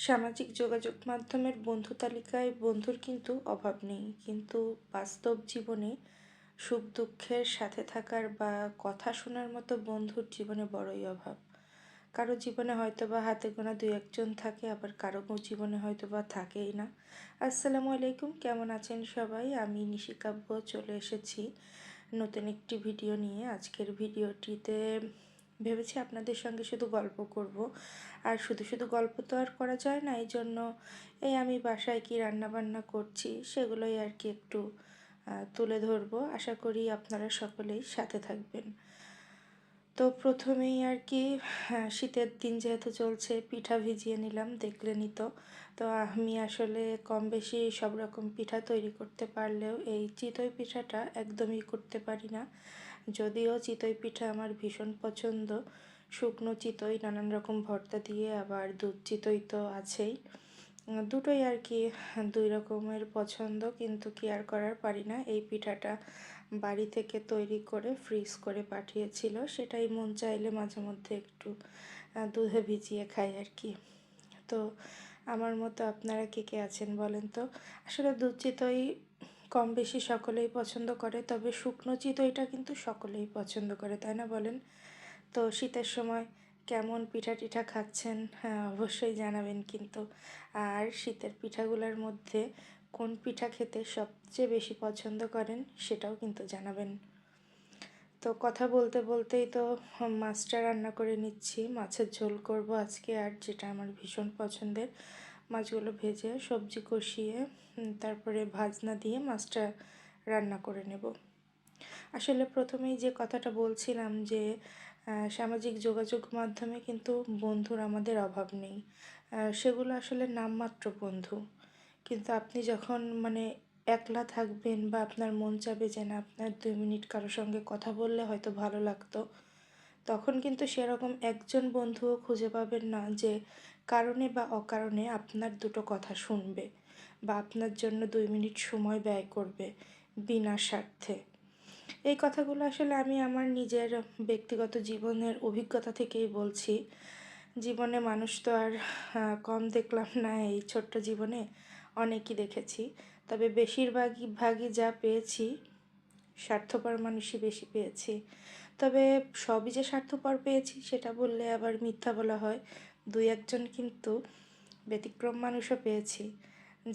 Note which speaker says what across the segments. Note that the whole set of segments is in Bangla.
Speaker 1: সামাজিক যোগাযোগ মাধ্যমের বন্ধু তালিকায় বন্ধুর কিন্তু অভাব নেই, কিন্তু বাস্তব জীবনে সুখ দুঃখের সাথে থাকার বা কথা শোনার মতো বন্ধুর জীবনে বড়ই অভাব। কারো জীবনে হয়তো বা হাতে গোনা দুই একজন থাকে, আবার কারো জীবনে হয়তো বা থাকেই না। আসসালামু আলাইকুম, কেমন আছেন সবাই? আমি নিশিকাব্য চলে এসেছি নতুন একটি ভিডিও নিয়ে। আজকের ভিডিওটিতে ভেবেছি আপনাদের সঙ্গে শুধু গল্প করব, আর শুধু শুধু গল্প তো আর করা যায় না। এই জন্য আমি বাসায় কি রান্না বান্না করছি সেগুলোই আর কি একটু তুলে ধরবো। আশা করি আপনারা সকলেই সাথে থাকবেন। তো প্রথমেই আর কি শীতের দিন যেহেতু চলছে, পিঠা ভিজিয়ে নিলাম, দেখলেনই তো। তো আমি আসলে কম বেশি সব রকম পিঠা তৈরি করতে পারলেও এই চিতই পিঠাটা একদমই করতে পারি না। যদিও চিতই পিঠা আমার ভীষণ পছন্দ, শুকনো চিতই নানান রকম ভর্তা দিয়ে, আবার দুধ চিতই তো আছেই। দুটোই আর কি দুই রকমের পছন্দ, কিন্তু কি আর করার, পারি না। এই পিঠাটা বাড়ি থেকে তৈরি করে ফ্রিজ করে পাঠিয়েছিল, সেটাই মন চাইলে মাঝে মধ্যে একটু দুধে ভিজিয়ে খাই আর কি। তো আমার মতো আপনারা কে কে আছেন বলেন তো? আসলে দুধ চিতই কম বেশি সকলেই পছন্দ করে, তবে শুকনো চিতইটা কিন্তু সকলেই পছন্দ করে, তাই না বলেন? তো শীতের সময় কেমন পিঠা টিঠা খাচ্ছেন, হ্যাঁ অবশ্যই জানাবেন কিন্তু। আর শীতের পিঠাগুলোর মধ্যে কোন পিঠা খেতে সবচেয়ে বেশি পছন্দ করেন সেটাও কিন্তু জানাবেন। তো কথা বলতে বলতেই তো মাছটা রান্না করে নিচ্ছি। মাছের ঝোল করব আজকে, আর যেটা আমার ভীষণ পছন্দের, মাছগুলো ভেজে সবজি কষিয়ে তারপরে ভাজনা দিয়ে মাছটা রান্না করে নেব। আসলে প্রথমেই যে কথাটা বলছিলাম যে সামাজিক যোগাযোগ মাধ্যমে কিন্তু বন্ধুর আমাদের অভাব নেই। সেগুলো আসলে নামমাত্র বন্ধু। কিন্তু আপনি যখন একলা থাকবেন বা আপনার মন চাবে যে না, আপনার 2 মিনিট কারোর সঙ্গে কথা বললে হয়তো ভালো লাগতো, তখন কিন্তু সেরকম একজন বন্ধুও খুঁজে পাবেন না যে কারণে বা অকারণে আপনার দুটো কথা শুনবে বা আপনার জন্য 2 মিনিট সময় ব্যয় করবে বিনা স্বার্থে। এই কথাগুলো আসলে আমি আমার নিজের ব্যক্তিগত জীবনের অভিজ্ঞতা থেকেই বলছি। জীবনে মানুষ তো আর কম দেখলাম না, এই ছোট্ট জীবনে অনেকই দেখেছি। তবে বেশিরভাগই যা পেয়েছি, স্বার্থপর মানুষই বেশি পেয়েছি। তবে সবই যে স্বার্থপর পেয়েছি সেটা বললে আবার মিথ্যা বলা হয়। দুই একজন কিন্তু ব্যতিক্রম মানুষও পেয়েছি,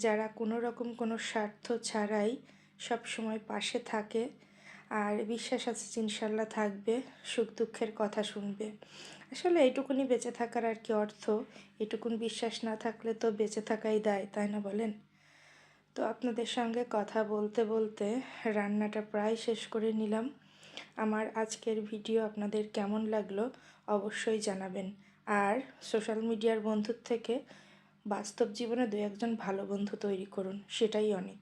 Speaker 1: যারা কোনো রকম কোনো স্বার্থ ছাড়াই সব সময় পাশে থাকে, আর বিশ্বাস আছে যে ইনশাল্লাহ থাকবে, সুখ দুঃখের কথা শুনবে। আসলে এইটুকুনি বেঁচে থাকার আর কি অর্থ। এটুকুন বিশ্বাস না থাকলে তো বেঁচে থাকাই দায়, তাই না বলেন? তো আপনাদের সঙ্গে কথা বলতে বলতে রান্নাটা প্রায় শেষ করে নিলাম। আমার আজকের ভিডিও আপনাদের কেমন লাগলো অবশ্যই জানাবেন। আর সোশ্যাল মিডিয়ার বন্ধুর থেকে বাস্তব জীবনে 2-1 ভালো বন্ধু তৈরি করুন, সেটাই অনেক।